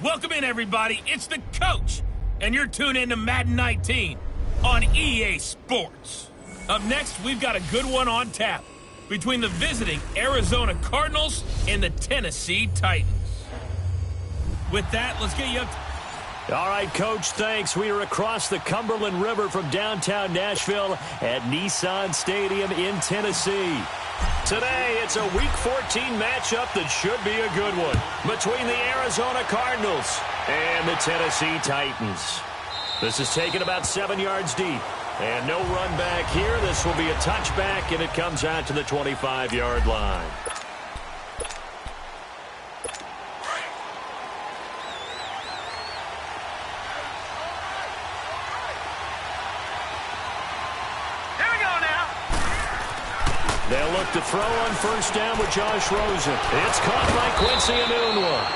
Welcome in, everybody. It's the coach, and you're tuned in to Madden 19 on EA Sports. Up next, we've got a good one on tap between the visiting Arizona Cardinals and the Tennessee Titans. With that, let's get you up. All right, Coach, thanks. We are across the Cumberland River from downtown Nashville at Nissan Stadium in Tennessee. Today, it's a Week 14 matchup that should be a good one between the Arizona Cardinals and the Tennessee Titans. This is taken about 7 yards deep. And no run back here. This will be a touchback, and it comes out to the 25-yard line. They'll look to throw on first down with Josh Rosen. It's caught by Quincy Enunwa.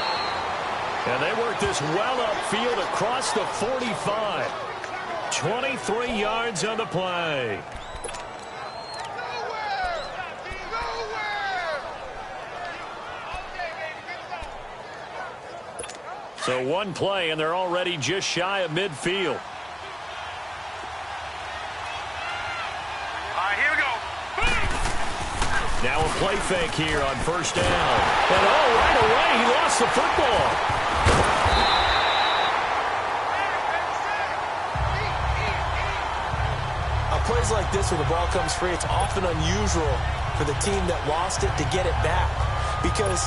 And they work this well upfield across the 45. 23 yards on the play. So one play, and they're already just shy of midfield. Now a play fake here on first down. And right away, he lost the football. Plays like this where the ball comes free, it's often unusual for the team that lost it to get it back. Because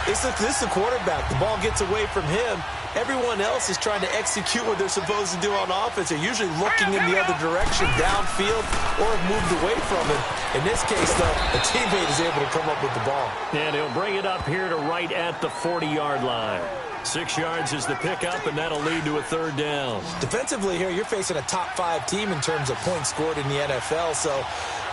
this is the quarterback. The ball gets away from him. Everyone else is trying to execute what they're supposed to do on offense. They're usually looking in the other direction, downfield, or have moved away from it. In this case, though, the teammate is able to come up with the ball. And he'll bring it up here to right at the 40-yard line. 6 yards is the pickup, and that'll lead to a third down. Defensively here, you're facing a top-5 team in terms of points scored in the NFL. So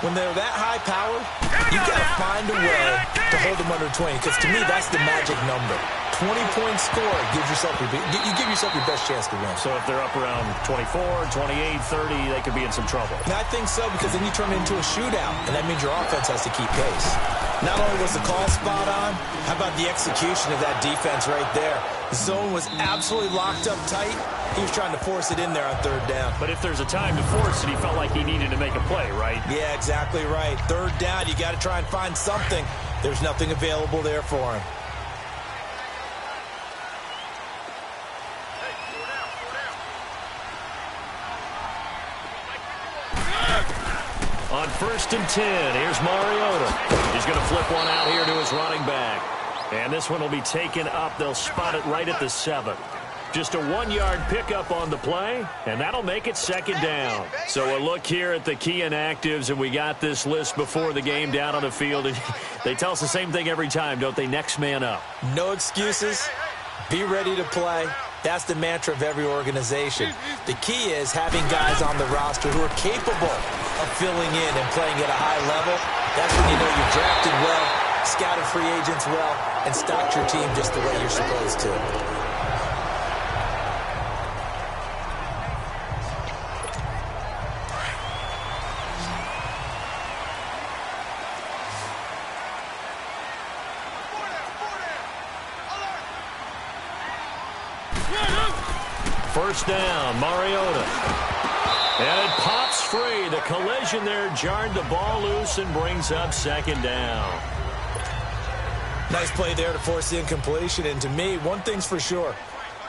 when they're that high-powered, you got to find a way to hold them under 20. Because to me, that's the magic number. 20-point score gives yourself you give yourself your best chance to win. So if they're up around 24, 28, 30, they could be in some trouble. And I think so, because then you turn it into a shootout, and that means your offense has to keep pace. Not only was the call spot on, how about the execution of that defense right there? The zone was absolutely locked up tight. He was trying to force it in there on third down. But if there's a time to force it, he felt like he needed to make a play, right? Yeah, exactly right. Third down, you got to try and find something. There's nothing available there for him. On 1st and 10, here's Mariota. He's going to flip one out here to his running back. And this one will be taken up. They'll spot it right at the 7. Just a 1-yard pickup on the play, and that'll make it second down. So a look here at the key inactives, and we got this list before the game down on the field. And they tell us the same thing every time, don't they? Next man up. No excuses. Be ready to play. That's the mantra of every organization. The key is having guys on the roster who are capable of filling in and playing at a high level. That's when you know you've drafted well, scouted free agents well, and stocked your team just the way you're supposed to. First down, Mariota. And it pops free. The collision there jarred the ball loose and brings up second down. Nice play there to force the incompletion. And to me, one thing's for sure.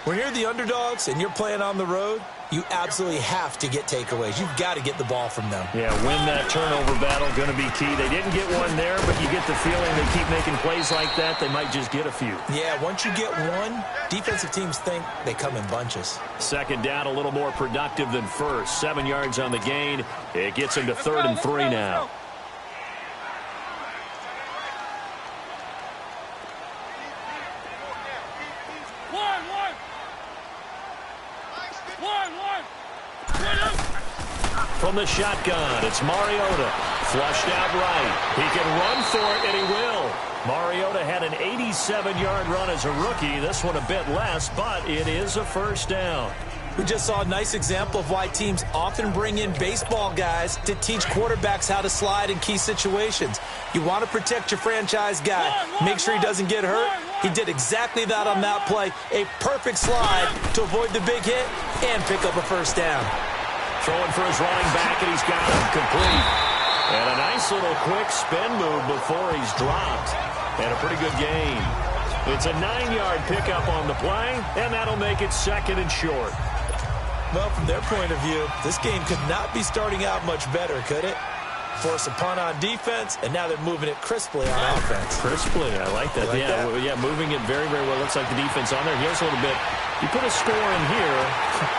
When you're the underdogs and you're playing on the road, you absolutely have to get takeaways. You've got to get the ball from them. Yeah, win that turnover battle, going to be key. They didn't get one there, but you get the feeling they keep making plays like that, they might just get a few. Yeah, once you get one, defensive teams think they come in bunches. Second down, a little more productive than first. 7 yards on the gain. It gets them to 3rd and 3 now. From the shotgun, it's Mariota. Flushed out right. He can run for it, and he will. Mariota had an 87-yard run as a rookie. This one a bit less, but it is a first down. We just saw a nice example of why teams often bring in baseball guys to teach quarterbacks how to slide in key situations. You want to protect your franchise guy. Make sure he doesn't get hurt. He did exactly that on that play. A perfect slide to avoid the big hit and pick up a first down. Throwing for his running back, and he's got him complete. And a nice little quick spin move before he's dropped. And a pretty good gain. It's a 9-yard pickup on the play, and that'll make it 2nd and short. Well, from their point of view, this game could not be starting out much better, could it? Force a punt on defense, and now they're moving it crisply on offense. Crisply, I like that. Yeah, moving it very, very well. Looks like the defense on there. Here's a little bit. You put a score in here,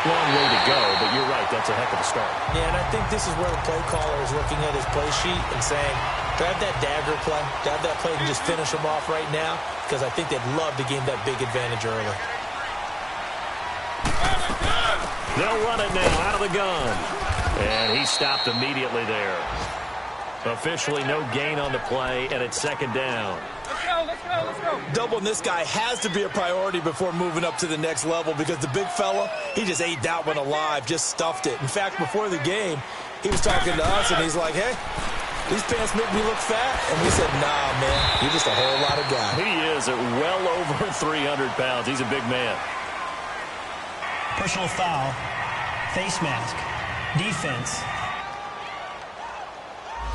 long way to go, but you're right, that's a heck of a start. Yeah, and I think this is where the play caller is looking at his play sheet and saying, grab that dagger play, grab that play and just finish them off right now, because I think they'd love to gain that big advantage early. They'll run it now out of the gun. And he stopped immediately there. Officially no gain on the play, and it's 2nd down. Let's go. Doubling this guy has to be a priority before moving up to the next level, because the big fella, he just ate that one alive, just stuffed it. In fact, before the game, he was talking to us, and he's like, hey, these pants make me look fat. And we said, nah, man, you're just a whole lot of guy. He is at well over 300 pounds. He's a big man. Personal foul, face mask, defense.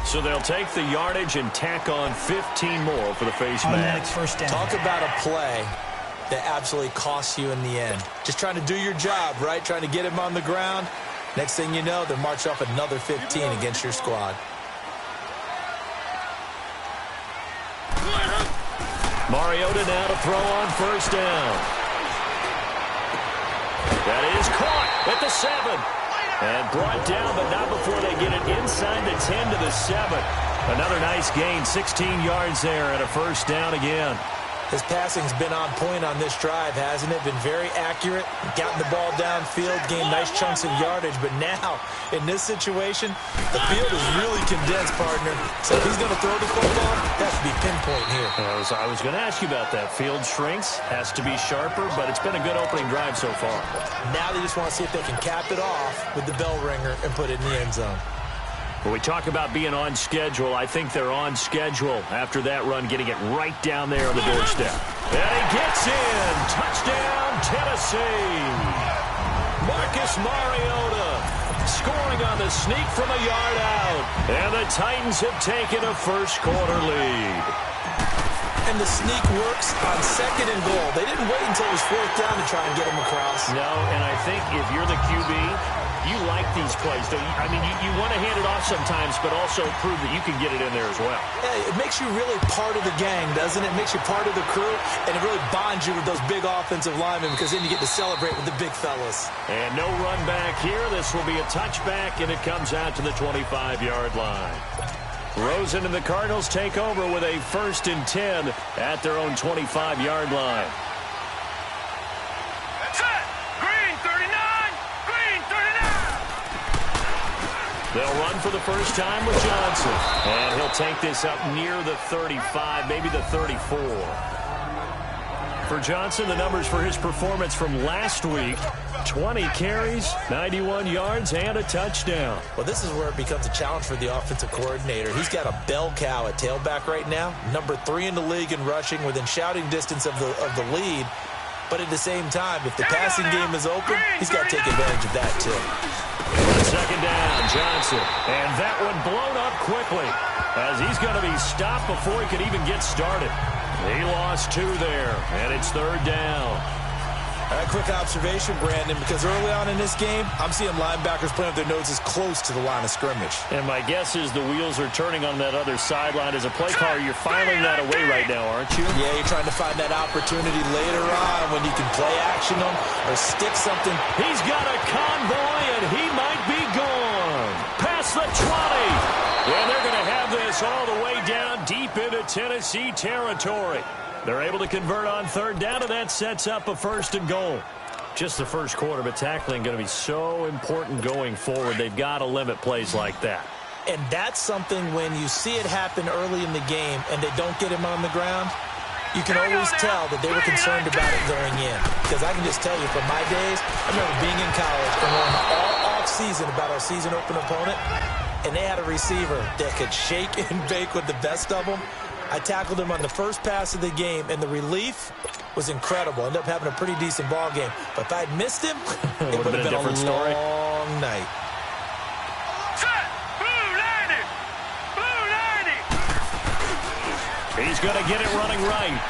So they'll take the yardage and tack on 15 more for the face mask. First down. Talk about a play that absolutely costs you in the end. Just trying to do your job, right? Trying to get him on the ground. Next thing you know, they're marching off another 15 against your squad. Mariota now to throw on first down. That is caught at the 7. And brought down, but not before they get it inside the 10 to the 7. Another nice gain, 16 yards there, and a first down again. His passing's been on point on this drive, hasn't it? Been very accurate, gotten the ball downfield, gained nice chunks of yardage. But now, in this situation, the field is really condensed, partner. So if he's going to throw the football, that should be pinpoint here. I was going to ask you about that. Field shrinks, has to be sharper, but it's been a good opening drive so far. Now they just want to see if they can cap it off with the bell ringer and put it in the end zone. When we talk about being on schedule, I think they're on schedule after that run, getting it right down there on the doorstep. And he gets in. Touchdown, Tennessee. Marcus Mariota scoring on the sneak from a yard out. And the Titans have taken a first-quarter lead. And the sneak works on 2nd and goal. They didn't wait until it was 4th down to try and get him across. No, and I think if you're the QB, you like these plays, don't you? I mean, you want to hand it off sometimes, but also prove that you can get it in there as well. Yeah, it makes you really part of the gang, doesn't it? It makes you part of the crew, and it really bonds you with those big offensive linemen, because then you get to celebrate with the big fellas. And no run back here. This will be a touchback, and it comes out to the 25-yard line. Rosen and the Cardinals take over with a 1st and 10 at their own 25-yard line. They'll run for the first time with Johnson. And he'll take this up near the 35, maybe the 34. For Johnson, the numbers for his performance from last week, 20 carries, 91 yards, and a touchdown. Well, this is where it becomes a challenge for the offensive coordinator. He's got a bell cow at tailback right now, number 3 in the league in rushing, within shouting distance of the lead. But at the same time, if the passing game is open, he's got to take advantage of that too. 2nd down, Johnson. And that one blown up quickly, as he's going to be stopped before he could even get started. He lost 2 there, and it's 3rd down. A quick observation, Brandon, because early on in this game, I'm seeing linebackers playing with their noses close to the line of scrimmage. And my guess is the wheels are turning on that other sideline. As a play caller, you're filing that away right now, aren't you? Yeah, you're trying to find that opportunity later on when you can play action them or stick something. He's got a convoy, and he might be gone. Past the 20. And they're going to have this all the way down deep into Tennessee territory. They're able to convert on 3rd down, and that sets up a 1st and goal. Just the first quarter, but tackling going to be so important going forward. They've got to limit plays like that. And that's something when you see it happen early in the game and they don't get him on the ground, you can always tell that they were concerned about it going in. Because I can just tell you from my days, I remember being in college and learning all off season about our season open opponent, and they had a receiver that could shake and bake with the best of them. I tackled him on the first pass of the game, and the relief was incredible. Ended up having a pretty decent ball game. But if I had missed him, it would have been a different story. Long night. He's going to get it running right.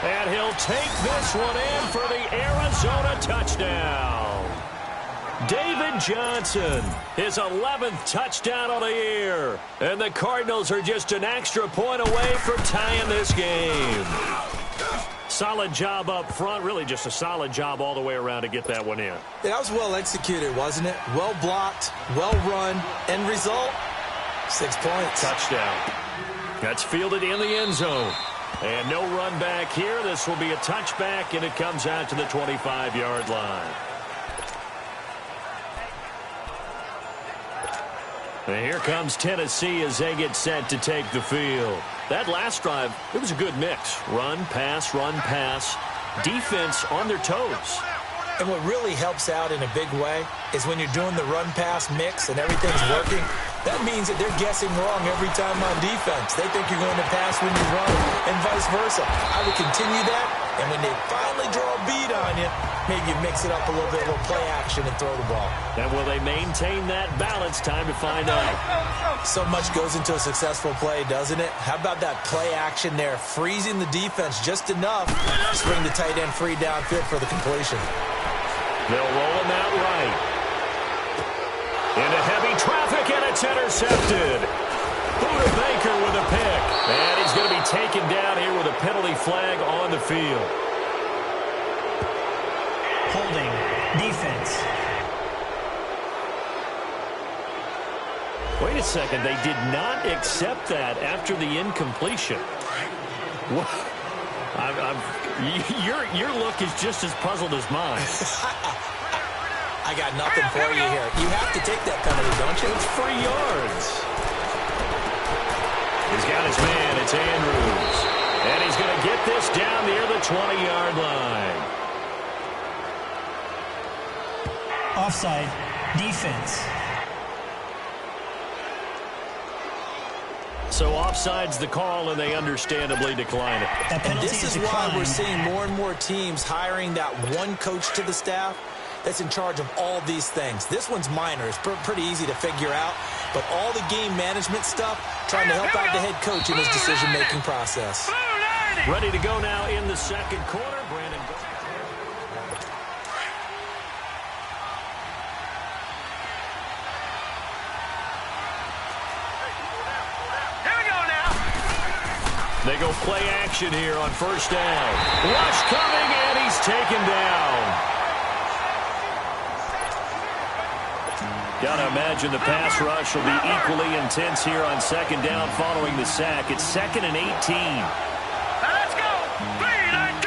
And he'll take this one in for the Arizona touchdown. David Johnson, his 11th touchdown of the year. And the Cardinals are just an extra point away from tying this game. Solid job up front. Really just a solid job all the way around to get that one in. That was well executed, wasn't it? Well blocked, well run. End result, 6 points. Touchdown. That's fielded in the end zone. And no run back here. This will be a touchback, and it comes out to the 25-yard line. And here comes Tennessee as they get set to take the field. That last drive, it was a good mix. Run, pass, defense on their toes. And what really helps out in a big way is when you're doing the run-pass mix and everything's working, that means that they're guessing wrong every time on defense. They think you're going to pass when you run and vice versa. I would continue that, and when they finally draw a beat on you, maybe you mix it up a little bit, a little play action and throw the ball. And will they maintain that balance? Time to find out. So much goes into a successful play, doesn't it? How about that play action there, freezing the defense just enough to bring the tight end free downfield for the completion. They'll roll him out right. Into heavy traffic, and it's intercepted. Budda Baker with a pick. And he's going to be taken down here with a penalty flag on the field. Holding. Defense. Wait a second. They did not accept that after the incompletion. What? Your look is just as puzzled as mine. I got nothing for you here. You have to take that penalty, don't you? It's 3 yards. He's got his man. It's Andrews. And he's going to get this down near the 20-yard line. Offside. Defense. So offside's the call, and they understandably decline it. And this is why we're seeing more and more teams hiring that one coach to the staff that's in charge of all these things. This one's minor. It's pretty easy to figure out. But all the game management stuff, trying to help out the head coach in his decision-making process. Ready to go now in the second quarter. Brandon. They go play action here on first down. Rush coming, and he's taken down. Gotta imagine the pass rush will be equally intense here on second down following the sack. It's 2nd and 18. Let's go! 3-19!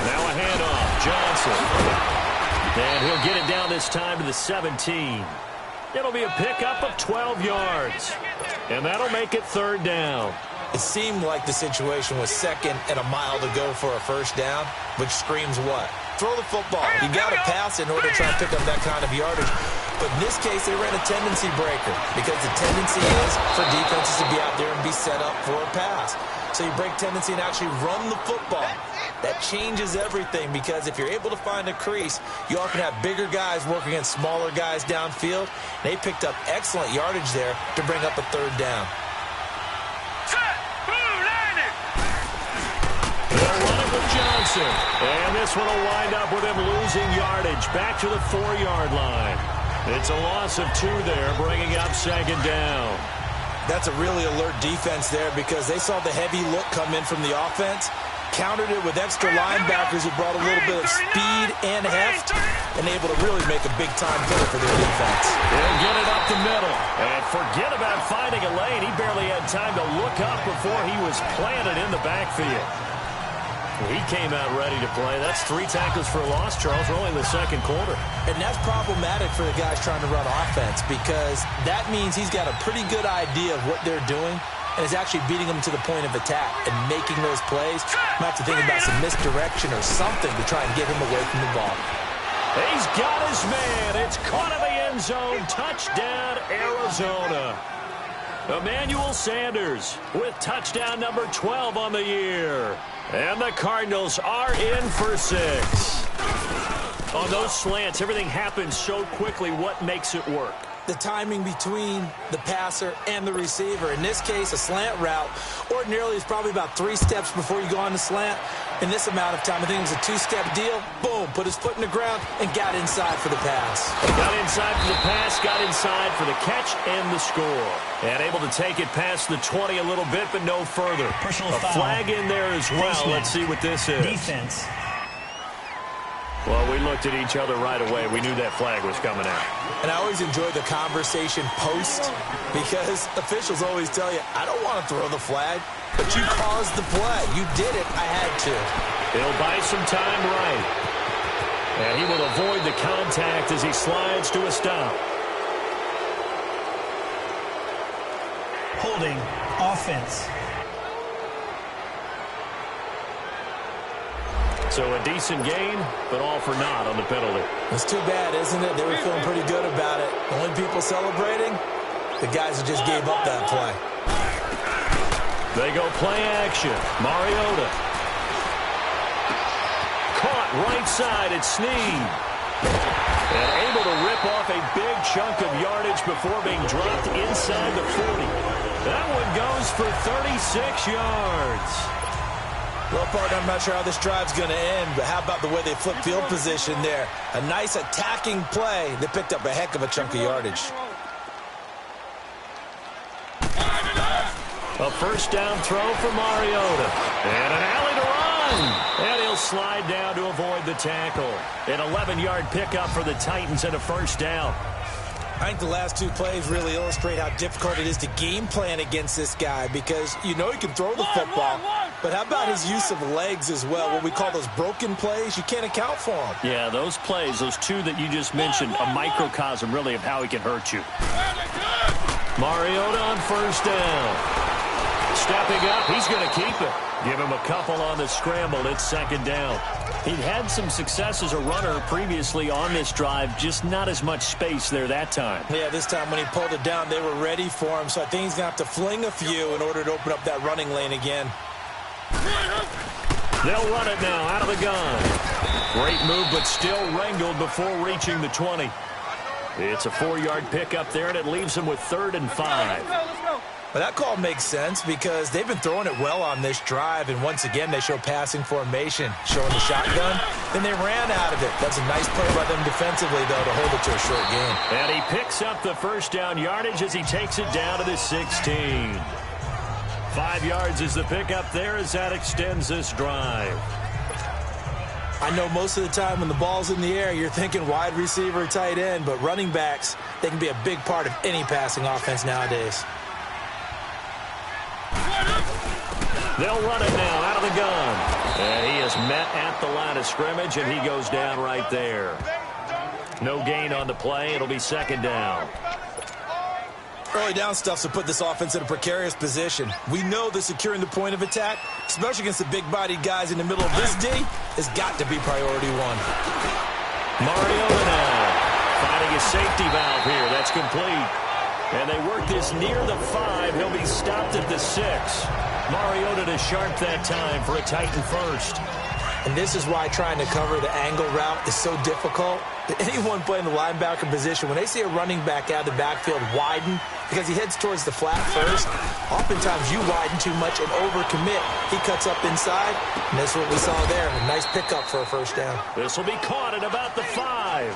Now a handoff. Johnson. And he'll get it down this time to the 17. It'll be a pickup of 12 yards. And that'll make it 3rd down. It seemed like the situation was 2nd and a mile to go for a first down, which screams what? Throw the football. You got to pass in order to try and pick up that kind of yardage. But in this case, they ran a tendency breaker because the tendency is for defenses to be out there and be set up for a pass. So you break tendency and actually run the football. That changes everything because if you're able to find a crease, you often have bigger guys working against smaller guys downfield. They picked up excellent yardage there to bring up a 3rd down. They'll run it with Johnson. And this one will wind up with him losing yardage back to the 4-yard line. It's a loss of 2 there, bringing up 2nd down. That's a really alert defense there because they saw the heavy look come in from the offense, countered it with extra linebackers who brought a little bit of speed and heft, and able to really make a big-time play for their defense. They'll get it up the middle. And forget about finding a lane. He barely had time to look up before he was planted in the backfield. He came out ready to play. That's 3 tackles for a loss, Charles. We're only in the second quarter. And that's problematic for the guys trying to run offense because that means he's got a pretty good idea of what they're doing and is actually beating them to the point of attack and making those plays. Might have to think about some misdirection or something to try and get him away from the ball. He's got his man. It's caught in the end zone. Touchdown, Arizona. Emmanuel Sanders with touchdown number 12 on the year. And the Cardinals are in for 6. On those slants, everything happens so quickly. What makes it work? The timing between the passer and the receiver. In this case, a slant route ordinarily is probably about 3 steps before you go on the slant. In this amount of time, I think it was a 2-step deal. Boom, put his foot in the ground and got inside for the pass. Got inside for the pass, got inside for the catch and the score. And able to take it past the 20 a little bit, but no further. Personal a foul. Flag in there as well. Let's see what this is. Defense. Well, we looked at each other right away. We knew that flag was coming out. And I always enjoy the conversation post because officials always tell you, I don't want to throw the flag, but you caused the play. You did it. I had to. He'll buy some time right. And he will avoid the contact as he slides to a stop. Holding. Offense. So a decent gain, but all for naught on the penalty. It's too bad, isn't it? They were feeling pretty good about it. The only people celebrating, the guys who just gave up that play. They go play action. Mariota. Caught right side at Snead. And able to rip off a big chunk of yardage before being dropped inside the 40. That one goes for 36 yards. Well, partner, I'm not sure how this drive's going to end, but how about the way they flip field position there? A nice attacking play. They picked up a heck of a chunk of yardage. A first down throw for Mariota. And an alley to run. And he'll slide down to avoid the tackle. An 11-yard pickup for the Titans and a first down. I think the last 2 plays really illustrate how difficult it is to game plan against this guy because you know he can throw the football. But how about his use of legs as well? What we call those broken plays, you can't account for them. Yeah, those plays, those 2 that you just mentioned, a microcosm really of how he can hurt you. Mariota on first down. Stepping up, he's going to keep it. Give him a couple on the scramble. It's second down. He'd had some success as a runner previously on this drive, just not as much space there that time. Yeah, this time when he pulled it down, they were ready for him. So I think he's going to have to fling a few in order to open up that running lane again. They'll run it now out of the gun. Great move, but still wrangled before reaching the 20. It's a 4-yard pickup there, and it leaves them with 3rd and 5. Well, that call makes sense because they've been throwing it well on this drive, and once again, they show passing formation, showing the shotgun. Then they ran out of it. That's a nice play by them defensively, though, to hold it to a short gain. And he picks up the first down yardage as he takes it down to the 16. 5 yards is the pickup there as that extends this drive. I know most of the time when the ball's in the air, you're thinking wide receiver, tight end, but running backs, they can be a big part of any passing offense nowadays. They'll run it now out of the gun. And he is met at the line of scrimmage, and he goes down right there. No gain on the play. It'll be second down. Early down stuff to put this offense in a precarious position. We know that securing the point of attack, especially against the big-bodied guys in the middle of this D, has got to be priority 1. Mariota now finding a safety valve here. That's complete. And they work this near the 5. He'll be stopped at the 6. Mariota to sharp that time for a Titan first. And this is why trying to cover the angle route is so difficult. Anyone playing the linebacker position, when they see a running back out of the backfield widen because he heads towards the flat first, oftentimes you widen too much and overcommit. He cuts up inside, and that's what we saw there. A nice pickup for a first down. This will be caught at about the 5.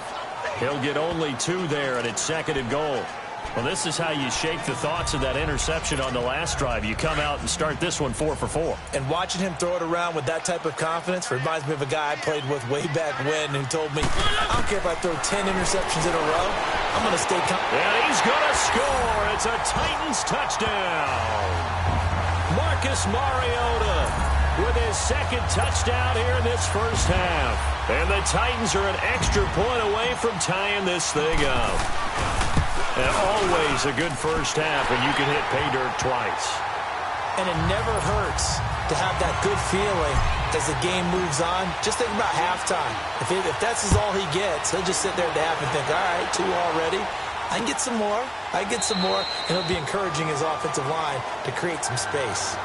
He'll get only 2 there, and it's second and goal. Well, this is how you shake the thoughts of that interception on the last drive. You come out and start this one 4 for 4. And watching him throw it around with that type of confidence reminds me of a guy I played with way back when who told me, I don't care if I throw 10 interceptions in a row, I'm going to stay confident. And he's going to score. It's a Titans touchdown. Marcus Mariota with his second touchdown here in this first half. And the Titans are an extra point away from tying this thing up. And always a good first half when you can hit pay dirt twice. And it never hurts to have that good feeling as the game moves on. Just think about halftime. If that's all he gets, he'll just sit there at the half and think, all right, 2 already. I can get some more. And it'll be encouraging his offensive line to create some space.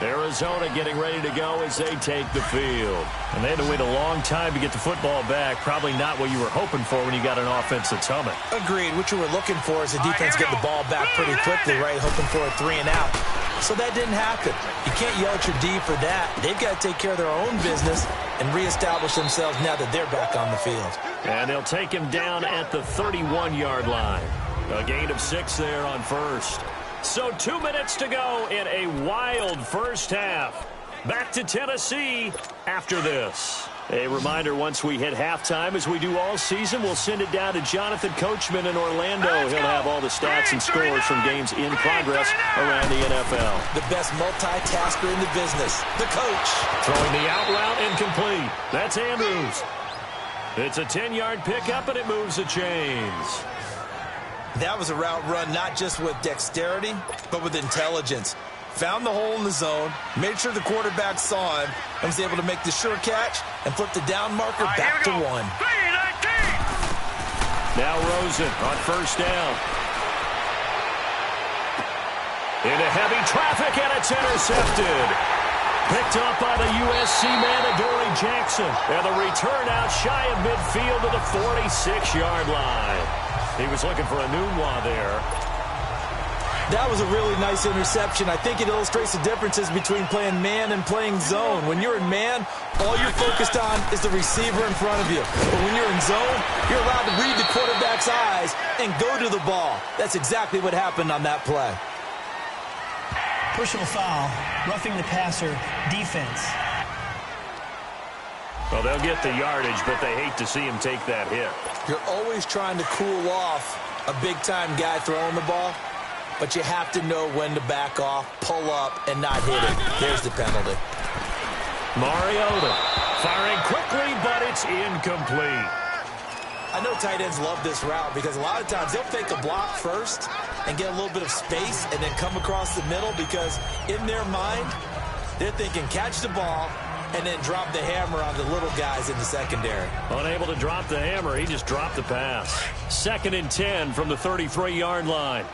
Arizona getting ready to go as they take the field. And they had to wait a long time to get the football back. Probably not what you were hoping for when you got an offense that's humming. Agreed. What you were looking for is the defense get the ball back pretty quickly, right? Hoping for a 3 and out. So that didn't happen. You can't yell at your D for that. They've got to take care of their own business and reestablish themselves now that they're back on the field. And they'll take him down at the 31-yard line. A gain of 6 there on first. So 2 minutes to go in a wild first half. Back to Tennessee after this. A reminder, once we hit halftime, as we do all season, we'll send it down to Jonathan Coachman in Orlando. He'll have all the stats and scores from games in progress around the NFL. The best multitasker in the business, the coach. Throwing the out route incomplete. That's Andrews. It's a 10-yard pickup, and it moves the chains. That was a route run not just with dexterity, but with intelligence. Found the hole in the zone, made sure the quarterback saw him, and was able to make the sure catch and flip the down marker back to 1. Now Rosen on first down. Into heavy traffic, and it's intercepted. Picked up by the USC man, Adoree Jackson. And the return out shy of midfield to the 46-yard line. He was looking for a Nunwa there. That was a really nice interception. I think it illustrates the differences between playing man and playing zone. When you're in man, all you're focused on is the receiver in front of you. But when you're in zone, you're allowed to read the quarterback's eyes and go to the ball. That's exactly what happened on that play. Personal foul, roughing the passer, defense. Well, they'll get the yardage, but they hate to see him take that hit. You're always trying to cool off a big-time guy throwing the ball, but you have to know when to back off, pull up, and not hit it. There's the penalty. Mariota firing quickly, but it's incomplete. I know tight ends love this route because a lot of times they'll fake a block first and get a little bit of space and then come across the middle because in their mind, they're thinking catch the ball and then drop the hammer on the little guys in the secondary. Unable to drop the hammer, he just dropped the pass. 2nd and 10 from the 33-yard line.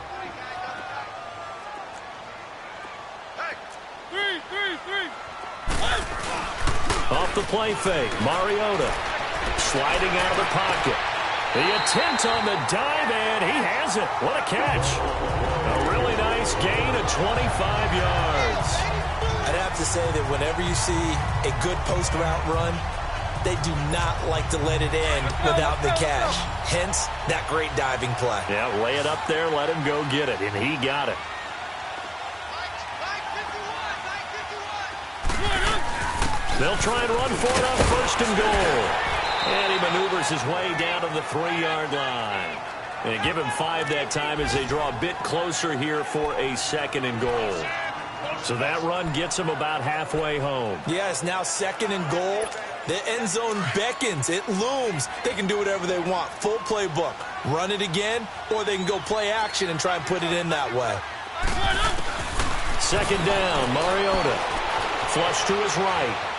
Off the play fake, Mariota sliding out of the pocket. The attempt on the dive, and he has it. What a catch. A really nice gain of 25 yards. I'd have to say that whenever you see a good post route run, they do not like to let it end without the catch. Hence, that great diving play. Yeah, lay it up there, let him go get it, and he got it. They'll try and run for it on 1st and goal. And he maneuvers his way down to the 3-yard line. And give him 5 that time as they draw a bit closer here for a 2nd and goal. So that run gets him about halfway home. Yeah, it's now 2nd and goal. The end zone beckons. It looms. They can do whatever they want. Full playbook. Run it again, or they can go play action and try and put it in that way. 2nd down, Mariota. Flush to his right.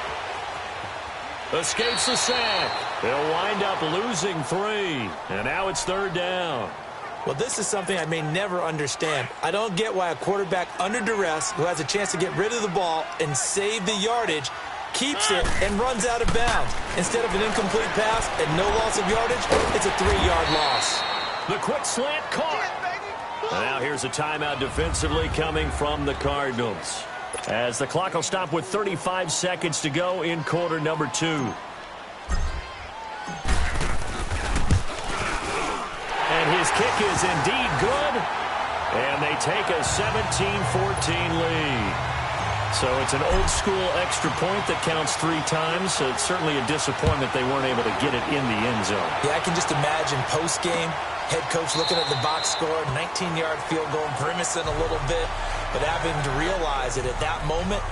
Escapes the sack. They'll wind up losing 3. And now it's 3rd down. Well, this is something I may never understand. I don't get why a quarterback under duress who has a chance to get rid of the ball and save the yardage keeps it and runs out of bounds. Instead of an incomplete pass and no loss of yardage, it's a 3-yard loss. The quick slant caught. And now here's a timeout defensively coming from the Cardinals. As the clock will stop with 35 seconds to go in quarter number 2. And his kick is indeed good. And they take a 17-14 lead. So it's an old-school extra point that counts 3 times. So it's certainly a disappointment they weren't able to get it in the end zone. Yeah, I can just imagine post-game, head coach looking at the box score, 19-yard field goal, grimacing a little bit. But having to realize that at that moment,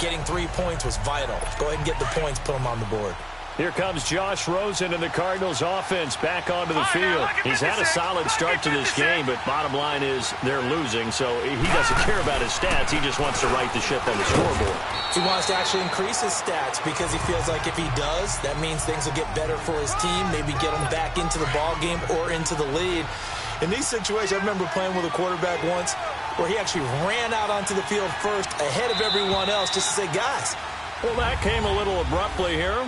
getting 3 points was vital. Go ahead and get the points, put them on the board. Here comes Josh Rosen and the Cardinals offense back onto the field. He's had a solid start to this game, but bottom line is they're losing, so he doesn't care about his stats. He just wants to right the ship on the scoreboard. He wants to actually increase his stats because he feels like if he does, that means things will get better for his team, maybe get him back into the ball game or into the lead. In these situations, I remember playing with a quarterback once where he actually ran out onto the field first ahead of everyone else just to say, guys. Well, that came a little abruptly here.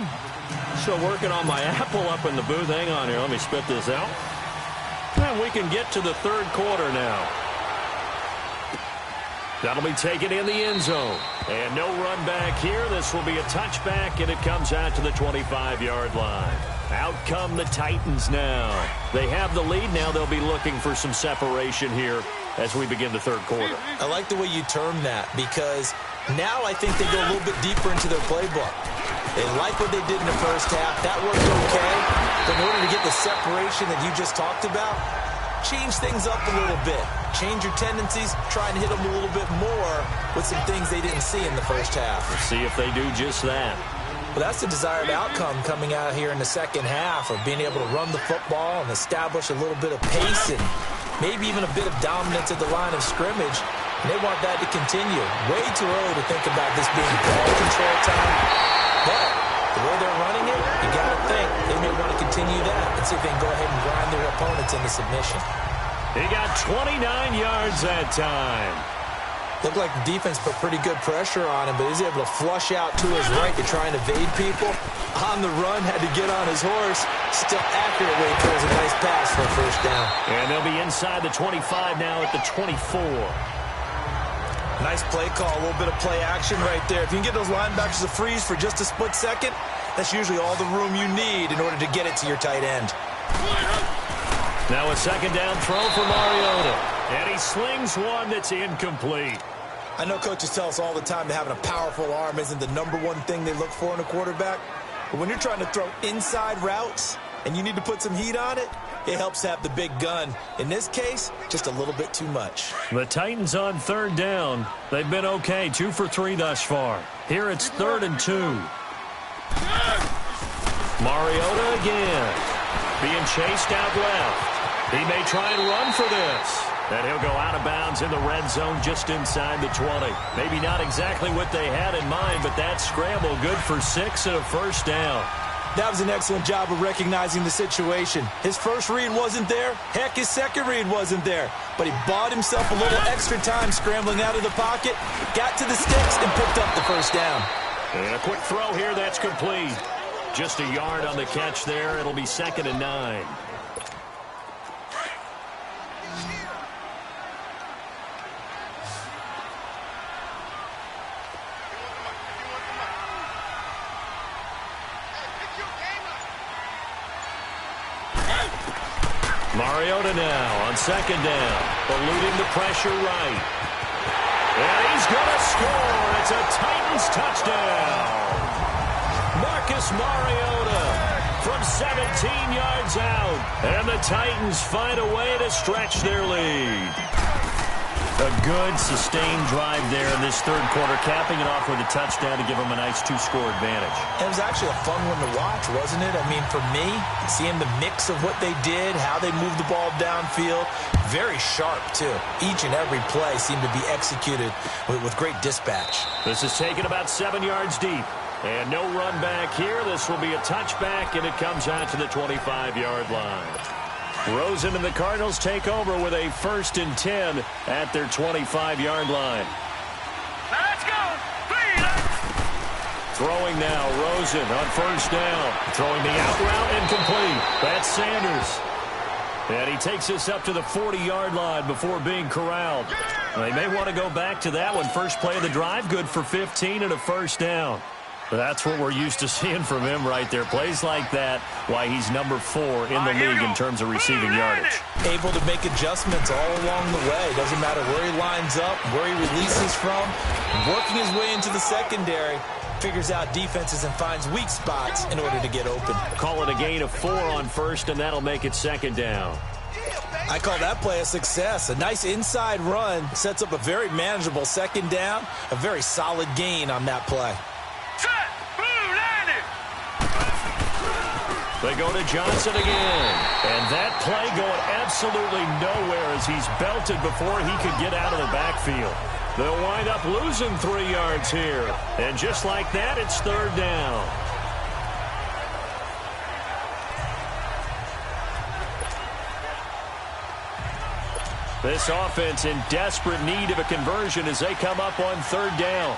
So working on my apple up in the booth. Hang on here. Let me spit this out. And we can get to the third quarter now. That'll be taken in the end zone. And no run back here. This will be a touchback, and it comes out to the 25-yard line. Out come the Titans now. They have the lead now. They'll be looking for some separation here as we begin the third quarter. I like the way you term that because now I think they go a little bit deeper into their playbook. They like what they did in the first half. That worked okay. But in order to get the separation that you just talked about, change things up a little bit. Change your tendencies. Try and hit them a little bit more with some things they didn't see in the first half. Let's see if they do just that. Well, that's the desired outcome coming out here in the second half of being able to run the football and establish a little bit of pace and maybe even a bit of dominance at the line of scrimmage. And they want that to continue. Way too early to think about this being ball control time. But the way they're running it, you got to think they may want to continue that and see if they can go ahead and grind their opponents into submission. He got 29 yards that time. Looked like the defense put pretty good pressure on him, but he's able to flush out to his right to try and evade people. On the run, had to get on his horse. Still accurate way he throws a nice pass for a first down. And they'll be inside the 25 now at the 24. Nice play call, a little bit of play action right there. If you can get those linebackers to freeze for just a split second, that's usually all the room you need in order to get it to your tight end. Now a second down throw for Mariota. And he slings one that's incomplete. I know coaches tell us all the time that having a powerful arm isn't the number one thing they look for in a quarterback. But when you're trying to throw inside routes and you need to put some heat on it, it helps have the big gun. In this case, just a little bit too much. The Titans on third down. They've been okay, 2 for 3 thus far. Here it's 3rd and 2. Mariota again. Being chased out left. He may try and run for this. And he'll go out of bounds in the red zone just inside the 20. Maybe not exactly what they had in mind, but that scramble good for 6 and a first down. That was an excellent job of recognizing the situation. His first read wasn't there. Heck, his second read wasn't there. But he bought himself a little extra time scrambling out of the pocket, got to the sticks, and picked up the first down. And a quick throw here, that's complete. Just a yard on the catch there. It'll be 2nd and 9. Mariota now on 2nd down, eluding the pressure right. And he's going to score. It's a Titans touchdown. Marcus Mariota from 17 yards out. And the Titans find a way to stretch their lead. A good, sustained drive there in this third quarter, capping it off with a touchdown to give them a nice 2-score advantage. It was actually a fun one to watch, wasn't it? I mean, for me, seeing the mix of what they did, how they moved the ball downfield, very sharp, too. Each and every play seemed to be executed with great dispatch. This is taken about 7 yards deep. And no run back here. This will be a touchback, and it comes out to the 25-yard line. Rosen and the Cardinals take over with a 1st and 10 at their 25-yard line. Let's go! Throwing now, Rosen on 1st down. Throwing the out route incomplete. That's Sanders. And he takes us up to the 40-yard line before being corralled. They may want to go back to that one. First play of the drive, good for 15 and a first down. That's what we're used to seeing from him right there. Plays like that, why he's number 4 in the league in terms of receiving yardage. Able to make adjustments all along the way. Doesn't matter where he lines up, where he releases from. Working his way into the secondary. Figures out defenses and finds weak spots in order to get open. Call it a gain of 4 on 1st, and that'll make it 2nd down. I call that play a success. A nice inside run sets up a very manageable 2nd down. A very solid gain on that play. They go to Johnson again. And that play going absolutely nowhere as he's belted before he could get out of the backfield. They'll wind up losing 3 yards here. And just like that, it's third down. This offense in desperate need of a conversion as they come up on third down.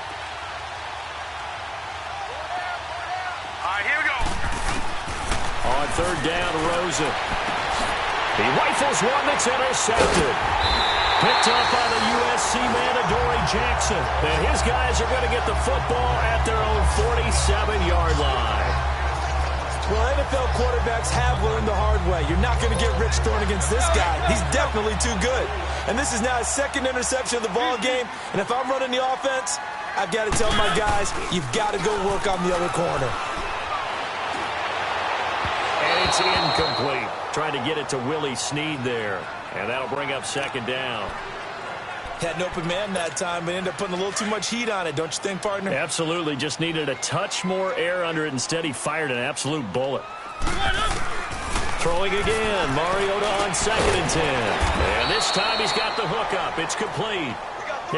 All right, here we go. On third down, Rosen. He rifles one that's intercepted. Picked up by the USC man, Adoree Jackson. And his guys are going to get the football at their own 47-yard line. Well, NFL quarterbacks have learned the hard way. You're not going to get rich throwing against this guy. He's definitely too good. And this is now his second interception of the ball game. And if I'm running the offense, I've got to tell my guys, you've got to go work on the other corner. And it's incomplete. Trying to get it to Willie Snead there. And that'll bring up second down. Had an open man that time, but ended up putting a little too much heat on it, don't you think, partner? Absolutely. Just needed a touch more air under it. Instead, he fired an absolute bullet. Throwing again. Mariota on 2nd and 10. And this time he's got the hook up. It's complete.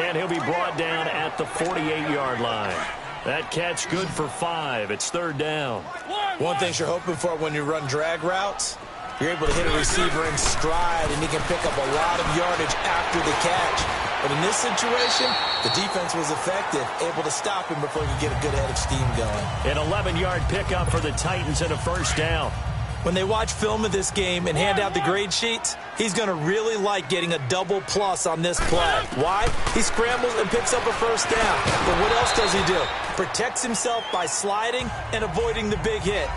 And he'll be brought down at the 48-yard line. That catch good for 5. It's third down. One thing you're hoping for when you run drag routes, you're able to hit a receiver in stride, and he can pick up a lot of yardage after the catch. But in this situation, the defense was effective, able to stop him before he could get a good head of steam going. An 11-yard pickup for the Titans and a first down. When they watch film of this game and hand out the grade sheets, he's going to really like getting a double plus on this play. Why? He scrambles and picks up a first down. But what else does he do? Protects himself by sliding and avoiding the big hit.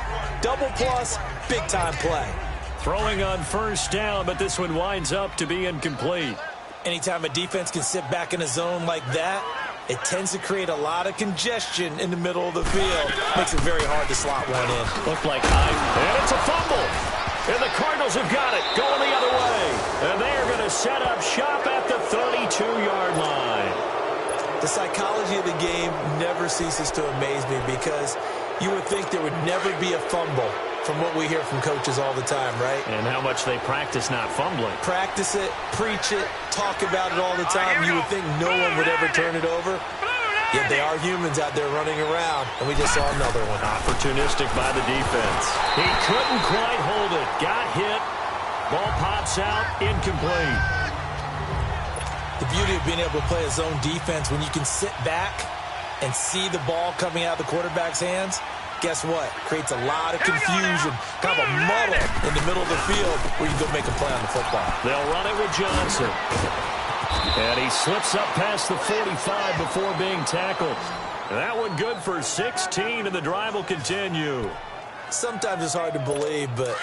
Double plus, big-time play. Throwing on first down, but this one winds up to be incomplete. Anytime a defense can sit back in a zone like that, it tends to create a lot of congestion in the middle of the field. Makes it very hard to slot one in. Looked like and it's a fumble. And the Cardinals have got it, going the other way. And they are going to set up shop at the 32-yard line. The psychology of the game never ceases to amaze me because you would think there would never be a fumble from what we hear from coaches all the time, right? And how much they practice not fumbling. Practice it, preach it, talk about it all the time. You would think no one would ever turn it over. Yet they are humans out there running around, and we just saw another one. Opportunistic by the defense. He couldn't quite hold it. Got hit. Ball pops out. Incomplete. The beauty of being able to play a zone defense when you can sit back and see the ball coming out of the quarterback's hands, guess what? Creates a lot of confusion, kind of a muddle in the middle of the field where you can go make a play on the football. They'll run it with Johnson. And he slips up past the 45 before being tackled. And that one good for 16, and the drive will continue. Sometimes it's hard to believe, but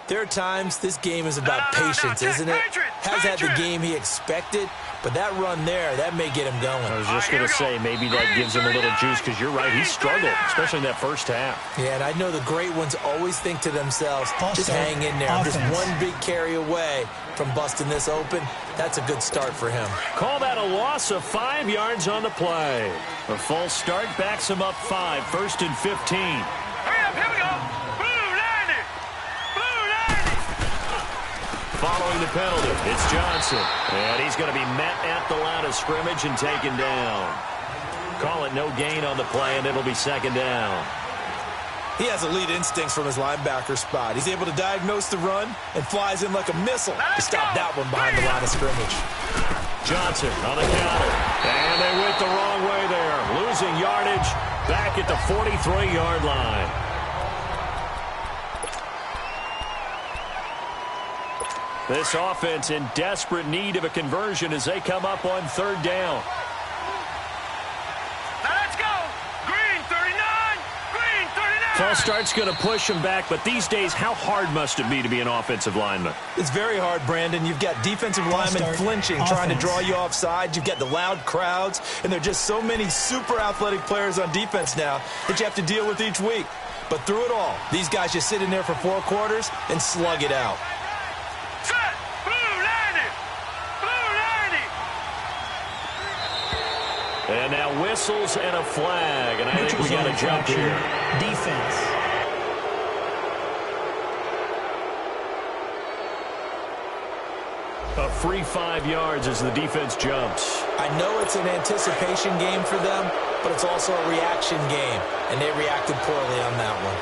there are times this game is about patience, isn't it? Has had the game he expected, but that run there, that may get him going. I was just going to say, maybe that gives him a little juice, because you're right, he struggled, especially in that first half. Yeah, and I know the great ones always think to themselves, just hang in there. I'm just one big carry away from busting this open. That's a good start for him. Call that a loss of 5 yards on the play. A false start backs him up 5, 1st and 15. Hurry up, here we go. Following the penalty, it's Johnson. And he's going to be met at the line of scrimmage and taken down. Call it no gain on the play, and it'll be second down. He has elite instincts from his linebacker spot. He's able to diagnose the run and flies in like a missile to stop that one behind the line of scrimmage. Johnson on the counter. And they went the wrong way there. Losing yardage back at the 43-yard line. This offense in desperate need of a conversion as they come up on third down. Now let's go. Green 39. Green 39. False start's going to push him back, but these days, how hard must it be to be an offensive lineman? It's very hard, Brandon. You've got defensive linemen flinching, trying to draw you offside. You've got the loud crowds, and there are just so many super athletic players on defense now that you have to deal with each week. But through it all, these guys just sit in there for 4 quarters and slug it out. Set. Blue 90. Blue 90. And now whistles and a flag, and I think we got a jump here. Defense. A free 5 yards as the defense jumps. I know it's an anticipation game for them, but it's also a reaction game, and they reacted poorly on that one.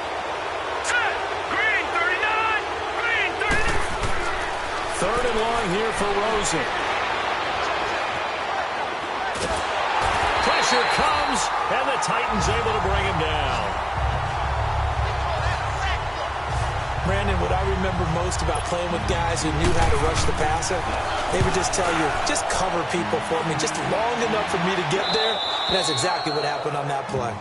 Green 39! Green 39! Third and long here for Rosen. Pressure comes, and the Titans able to bring him down. Brandon, what I remember most about playing with guys who knew how to rush the passer, they would just tell you, just cover people for me, just long enough for me to get there, and that's exactly what happened on that play.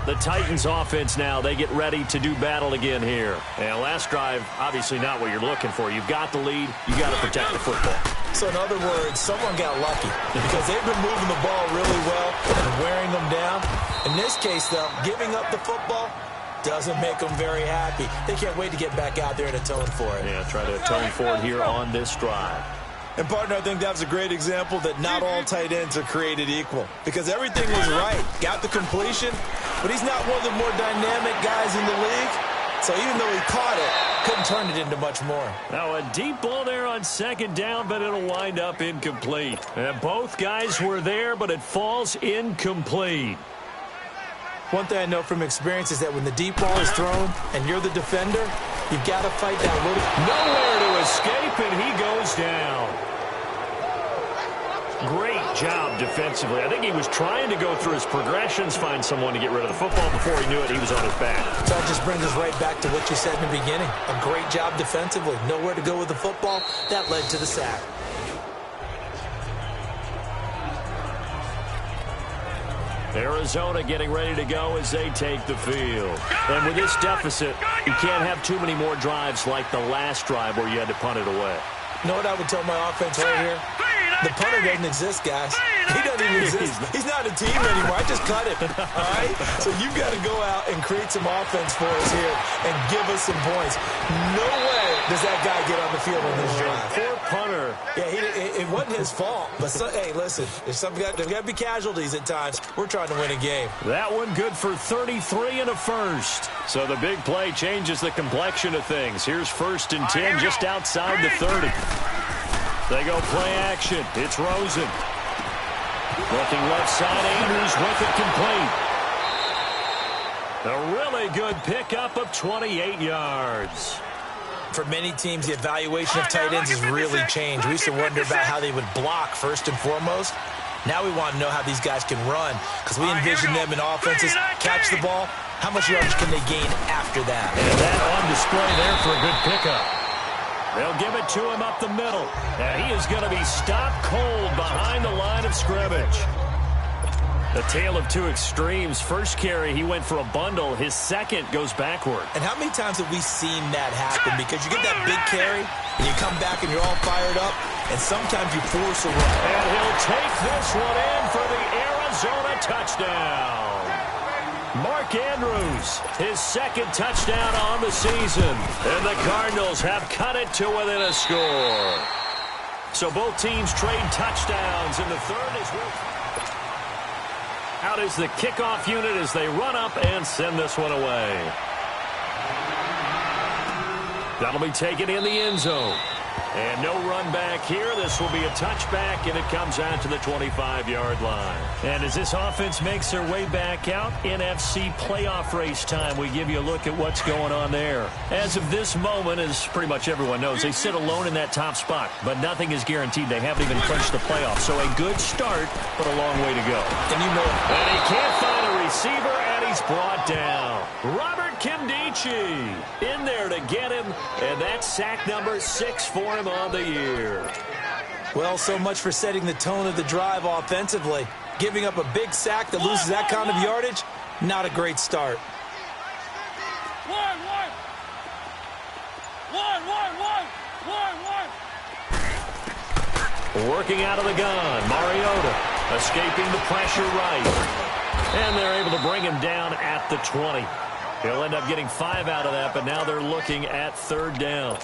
The Titans offense now, they get ready to do battle again here. And last drive, obviously not what you're looking for. You've got the lead. You got to protect the football. So in other words, someone got lucky because they've been moving the ball really well and wearing them down. In this case, though, giving up the football doesn't make them very happy. They can't wait to get back out there and atone for it. Yeah, try to atone for it here on this drive. And, partner, I think that was a great example that not all tight ends are created equal because everything was right. Got the completion, but he's not one of the more dynamic guys in the league. So even though he caught it, couldn't turn it into much more. Now a deep ball there on second down, but it'll wind up incomplete. And both guys were there, but it falls incomplete. One thing I know from experience is that when the deep ball is thrown and you're the defender, you've got to fight that little. Nowhere to escape, and he goes down. Great job defensively. I think he was trying to go through his progressions, find someone to get rid of the football. Before he knew it, he was on his back. So that just brings us right back to what you said in the beginning. A great job defensively. Nowhere to go with the football. That led to the sack. Arizona getting ready to go as they take the field. And with this deficit, you can't have too many more drives like the last drive where you had to punt it away. You know what I would tell my offense right here? The punter doesn't exist, guys. He doesn't even exist. He's not a team anymore. I just cut him. All right? So you've got to go out and create some offense for us here and give us some points. No way does that guy get on the field on this drive. Poor punter. Yeah, it wasn't his fault. But, hey, listen, there's got to be casualties at times. We're trying to win a game. That one good for 33 and a first. So the big play changes the complexion of things. Here's 1st and 10 just outside the 30. They go play action. It's Rosen. Looking left side, Andrews with it complete. A really good pickup of 28 yards. For many teams, the evaluation of tight ends has really changed. We used to wonder about how they would block first and foremost. Now we want to know how these guys can run because we envision them in offenses catch the ball. How much yardage can they gain after that? And that on display there for a good pickup. They'll give it to him up the middle. And he is going to be stopped cold behind the line of scrimmage. A tale of two extremes. First carry, he went for a bundle. His second goes backward. And how many times have we seen that happen? Because you get that big carry, and you come back and you're all fired up, and sometimes you force a run. And he'll take this one in for the Arizona touchdown. Mark Andrews, his second touchdown on the season. And the Cardinals have cut it to within a score. So both teams trade touchdowns in the third as well. Out is the kickoff unit as they run up and send this one away. That'll be taken in the end zone. And no run back here. This will be a touchback, and it comes out to the 25-yard line. And as this offense makes their way back out, NFC playoff race time, we give you a look at what's going on there. As of this moment, as pretty much everyone knows, they sit alone in that top spot, but nothing is guaranteed. They haven't even clinched the playoffs. So a good start, but a long way to go. And you know it. And he can't find a receiver, and he's brought down. Robert Nkemdiche in there to get him, and that's sack number 6 for him on the year. Well, so much for setting the tone of the drive offensively. Giving up a big sack that loses that kind of yardage, not a great start. Working out of the gun, Mariota escaping the pressure right. And they're able to bring him down at the 20. He'll end up getting 5 out of that, but now they're looking at 3rd down.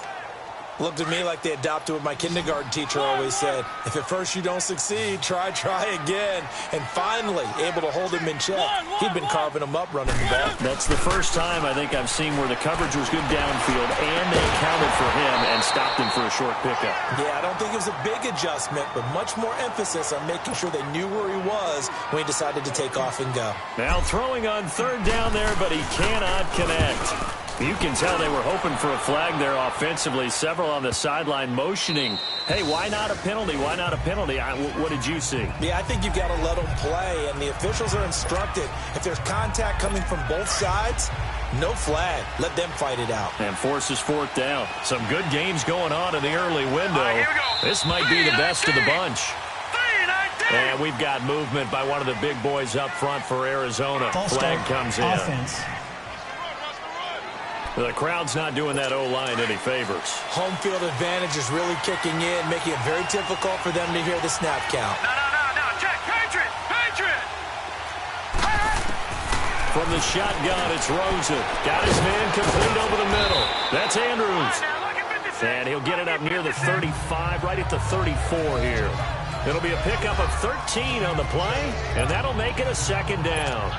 Looked at me like they adopted what my kindergarten teacher always said. If at first you don't succeed, try again. And finally, able to hold him in check. He'd been carving him up running the ball. That's the first time I think I've seen where the coverage was good downfield and they accounted for him and stopped him for a short pickup. Yeah, I don't think it was a big adjustment, but much more emphasis on making sure they knew where he was when he decided to take off and go. Now throwing on third down there, but he cannot connect. You can tell they were hoping for a flag there offensively. Several on the sideline motioning, hey, why not a penalty? Why not a penalty? What did you see? Yeah, I think you've got to let them play, and the officials are instructed. If there's contact coming from both sides, no flag. Let them fight it out. And forces fourth down. Some good games going on in the early window. This might be the best of the bunch. And we've got movement by one of the big boys up front for Arizona. Flag comes in. Offense. The crowd's not doing that O-line any favors. Home field advantage is really kicking in, making it very difficult for them to hear the snap count. No. Check. Patriot. From the shotgun, it's Rosen. Got his man complete over the middle. That's Andrews. And he'll get it up near the 35, right at the 34 here. It'll be a pickup of 13 on the play, and that'll make it a second down.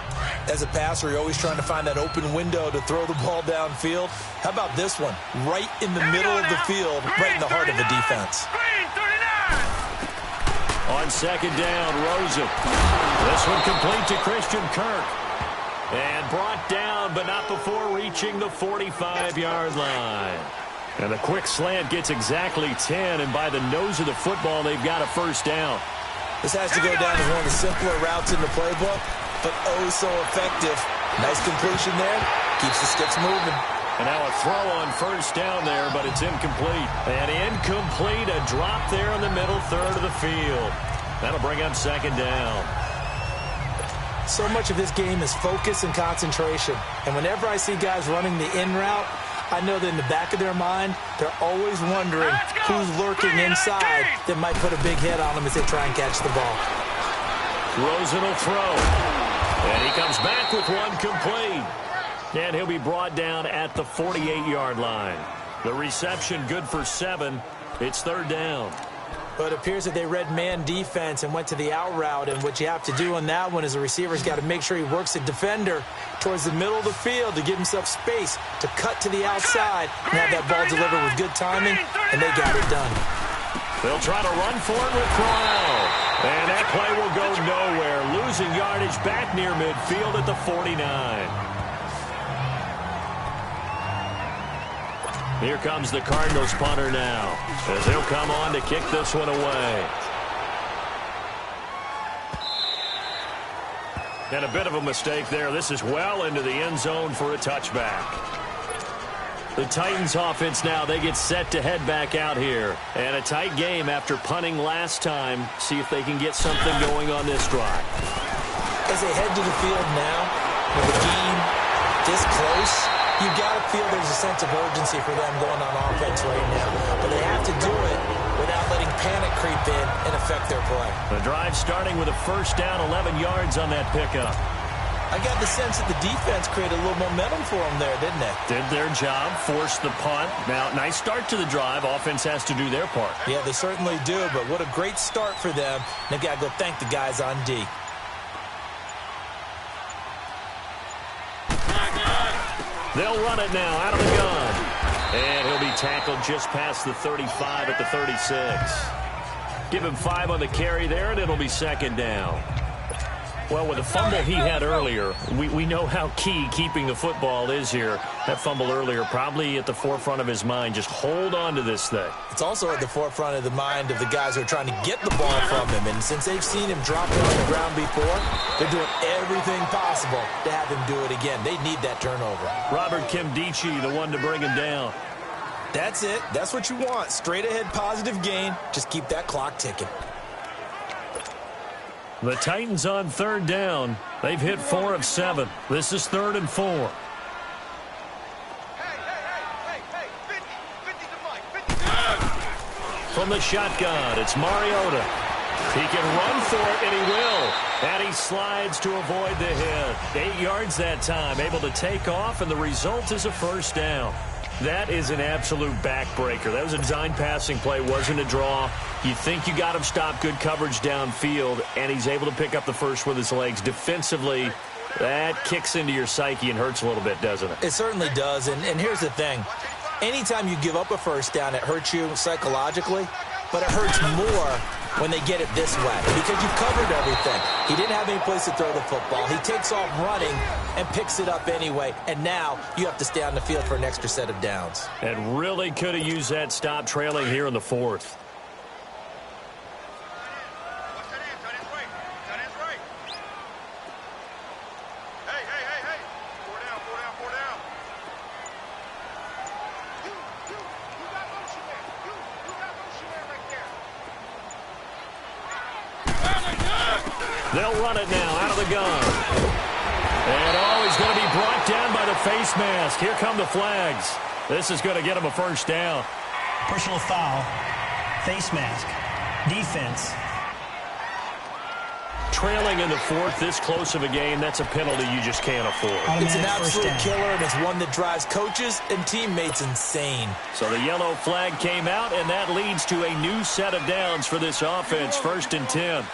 As a passer, you're always trying to find that open window to throw the ball downfield. How about this one? Right in the middle of the field, right in the heart of the defense. On second down, Rosen. This one complete to Christian Kirk. And brought down, but not before reaching the 45-yard line. And the quick slant gets exactly 10, and by the nose of the football, they've got a first down. This has to go down as one of the simpler routes in the playbook, but oh so effective. Nice completion there. Keeps the sticks moving. And now a throw on first down there, but it's incomplete. And incomplete, a drop there in the middle third of the field. That'll bring up second down. So much of this game is focus and concentration. And whenever I see guys running the in route, I know that in the back of their mind, they're always wondering who's lurking inside that might put a big hit on them as they try and catch the ball. Rosen will throw. And he comes back with one complete. And he'll be brought down at the 48-yard line. The reception good for 7. It's third down. But it appears that they read man defense and went to the out route. And what you have to do on that one is the receiver's got to make sure he works the defender towards the middle of the field to give himself space to cut to the outside and have that ball delivered with good timing, and they got it done. They'll try to run for it with Corral. And that play will go nowhere. Losing yardage back near midfield at the 49. Here comes the Cardinals punter now, as he'll come on to kick this one away. And a bit of a mistake there. This is well into the end zone for a touchback. The Titans offense now, they get set to head back out here. And a tight game after punting last time. See if they can get something going on this drive. As they head to the field now, with the game this close, you got to feel there's a sense of urgency for them going on offense right now. But they have to do it without letting panic creep in and affect their play. The drive starting with a first down, 11 yards on that pickup. I got the sense that the defense created a little momentum for them there, didn't they? Did their job, forced the punt. Now, nice start to the drive. Offense has to do their part. Yeah, they certainly do, but what a great start for them. They've got to go thank the guys on D. They'll run it now out of the gun. And he'll be tackled just past the 35 at the 36. Give him 5 on the carry there, and it'll be second down. Well, with the fumble he had earlier, we know how key keeping the football is here. That fumble earlier probably at the forefront of his mind. Just hold on to this thing. It's also at the forefront of the mind of the guys who are trying to get the ball from him. And since they've seen him drop it on the ground before, they're doing everything possible to have him do it again. They need that turnover. Robert Kimdichie, the one to bring him down. That's it. That's what you want. Straight ahead positive gain. Just keep that clock ticking. The Titans on third down. They've hit 4 of 7. This is 3rd and 4. From the shotgun, it's Mariota. He can run for it, and he will. And he slides to avoid the hit. 8 yards that time, able to take off, and the result is a first down. That is an absolute backbreaker. That was a design passing play, wasn't a draw. You think you got him stopped, good coverage downfield, and he's able to pick up the first with his legs. Defensively, that kicks into your psyche and hurts a little bit, doesn't it? It certainly does, and here's the thing. Anytime you give up a first down, it hurts you psychologically, but it hurts more when they get it this way because you've covered everything. He didn't have any place to throw the football. He takes off running and picks it up anyway, and now you have to stay on the field for an extra set of downs. And really could have used that stop trailing here in the fourth. They'll run it now out of the gun. And he's going to be brought down by the face mask. Here come the flags. This is going to get him a first down. Personal foul. Face mask. Defense. Trailing in the fourth, this close of a game, that's a penalty you just can't afford. It's an absolute killer, and it's one that drives coaches and teammates insane. So the yellow flag came out, and that leads to a new set of downs for this offense. 1st and 10.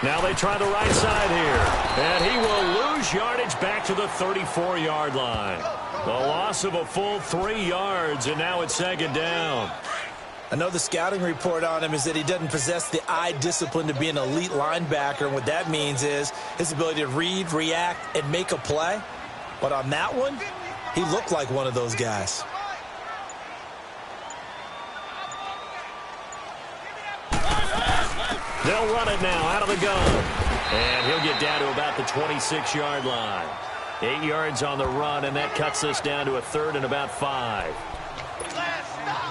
Now they try the right side here. And he will lose yardage back to the 34-yard line. The loss of a full 3 yards, and now it's 2nd down. I know the scouting report on him is that he doesn't possess the eye discipline to be an elite linebacker. And what that means is his ability to read, react, and make a play. But on that one, he looked like one of those guys. They'll run it now out of the gun. And he'll get down to about the 26-yard line. 8 yards on the run, and that cuts us down to a 3rd and about 5.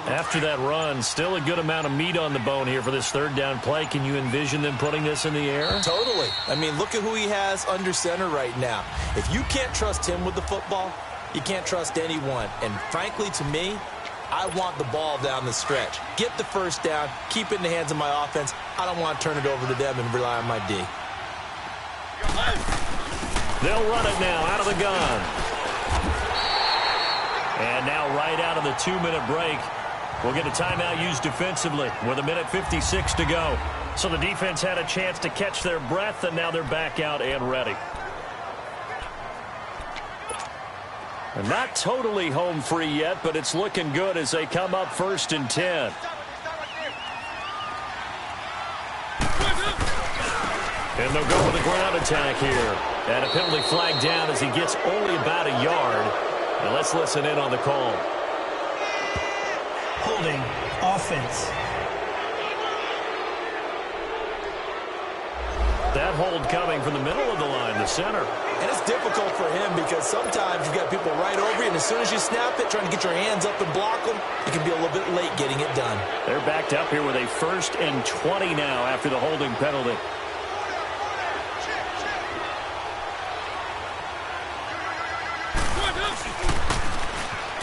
After that run, still a good amount of meat on the bone here for this 3rd down play. Can you envision them putting this in the air? Totally. I mean, look at who he has under center right now. If you can't trust him with the football, you can't trust anyone. And frankly, to me, I want the ball down the stretch. Get the first down, keep it in the hands of my offense. I don't want to turn it over to them and rely on my D. They'll run it now out of the gun. And now right out of the 2-minute break, we'll get a timeout used defensively with 1:56 to go. So the defense had a chance to catch their breath, and now they're back out and ready. And not totally home free yet, but it's looking good as they come up 1st and 10. And they'll go with a ground attack here. And a penalty flag down as he gets only about a yard. And let's listen in on the call. Holding. Offense. That hold coming from the middle of the line, the center. And it's difficult for him because sometimes you've got people right over you, and as soon as you snap it, trying to get your hands up and block them, you can be a little bit late getting it done. They're backed up here with a 1st and 20 now after the holding penalty.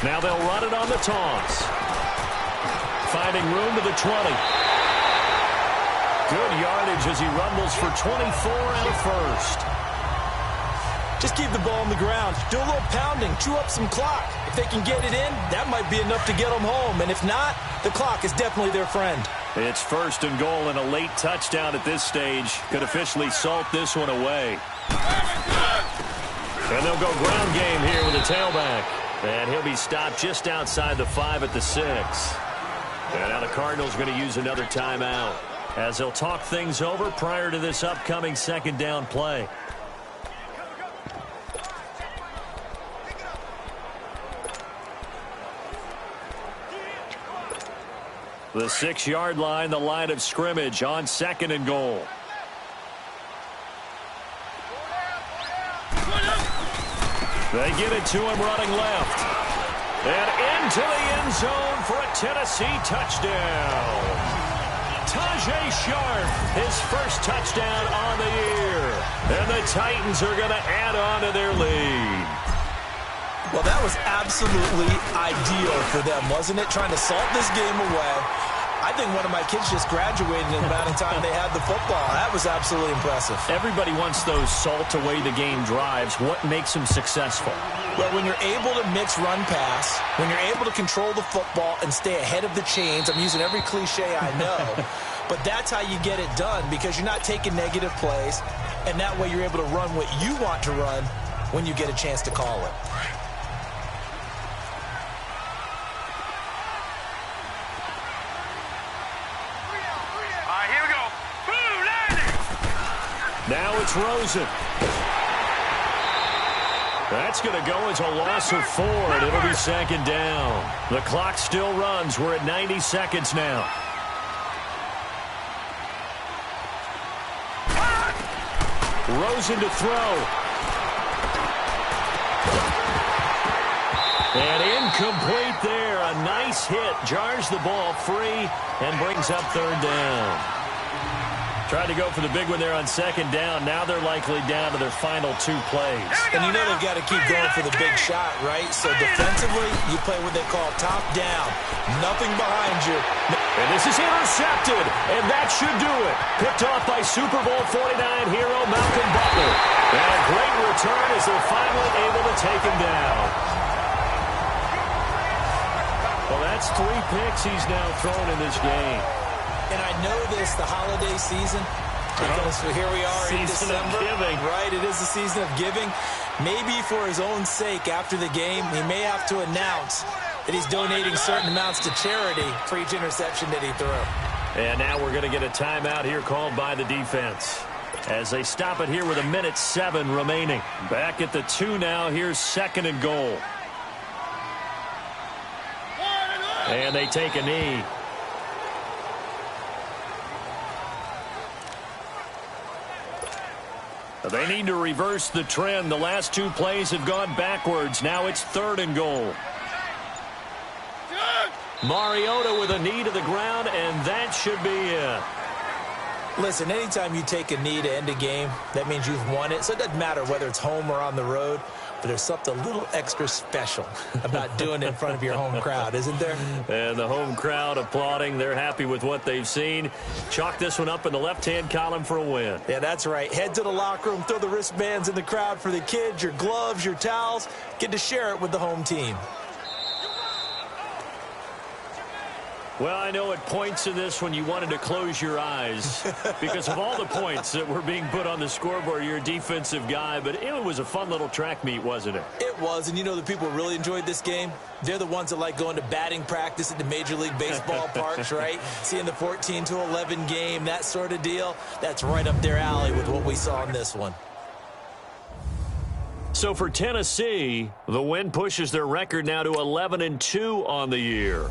Now they'll run it on the toss. Finding room to the 20. Good yardage as he rumbles for 24 and a first. Just keep the ball on the ground. Do a little pounding. Chew up some clock. If they can get it in, that might be enough to get them home. And if not, the clock is definitely their friend. It's 1st and goal, and a late touchdown at this stage could officially salt this one away. And they'll go ground game here with a tailback. And he'll be stopped just outside the 5 at the 6. And now the Cardinals going to use another timeout as they'll talk things over prior to this upcoming 2nd down play. The 6-yard line, the line of scrimmage on 2nd and goal. They get it to him running left. And into the end zone for a Tennessee touchdown. Tajae Sharpe, his first touchdown on the year. And the Titans are going to add on to their lead. Well, that was absolutely ideal for them, wasn't it? Trying to salt this game away. I I think one of my kids just graduated in the amount of time they had the football. That was absolutely impressive. Everybody wants those salt-away-the-game drives. What makes them successful? Well, when you're able to mix run-pass, when you're able to control the football and stay ahead of the chains, I'm using every cliche I know, but that's how you get it done because you're not taking negative plays, and that way you're able to run what you want to run when you get a chance to call it. Here we go. Boom, landing. Now it's Rosen. That's going to go as a loss of 4, and it'll be second down. The clock still runs. We're at 90 seconds now. Rosen to throw. And incomplete there. A nice hit. Jars the ball free and brings up third down. Tried to go for the big one there on second down. Now they're likely down to their final 2 plays. And you know they've got to keep going for the big shot, right? So defensively, you play what they call top down. Nothing behind you. And this is intercepted, and that should do it. Picked off by Super Bowl 49 hero Malcolm Butler. And a great return as they're finally able to take him down. Well, that's 3 picks he's now thrown in this game. And I know this, the holiday season, because here we are in December. Giving. Right, it is the season of giving. Maybe for his own sake after the game, he may have to announce that he's donating certain amounts to charity for each interception that he threw. And now we're going to get a timeout here called by the defense as they stop it here with 1:07 remaining. Back at the 2 now. Here's 2nd and goal. And they take a knee. They need to reverse the trend. The last 2 plays have gone backwards. Now it's 3rd and goal. Mariota with a knee to the ground, and that should be it. Listen, anytime you take a knee to end a game, that means you've won it. So it doesn't matter whether it's home or on the road, but there's something a little extra special about doing it in front of your home crowd, isn't there? And the home crowd applauding. They're happy with what they've seen. Chalk this one up in the left-hand column for a win. Yeah, that's right. Head to the locker room, throw the wristbands in the crowd for the kids, your gloves, your towels. Get to share it with the home team. Well, I know at points in this when you wanted to close your eyes because of all the points that were being put on the scoreboard. You're a defensive guy, but it was a fun little track meet, wasn't it? It was, and you know the people who really enjoyed this game? They're the ones that like going to batting practice at the Major League Baseball parks, right? Seeing the 14-11 game, that sort of deal. That's right up their alley with what we saw in this one. So for Tennessee, the win pushes their record now to 11-2 on the year.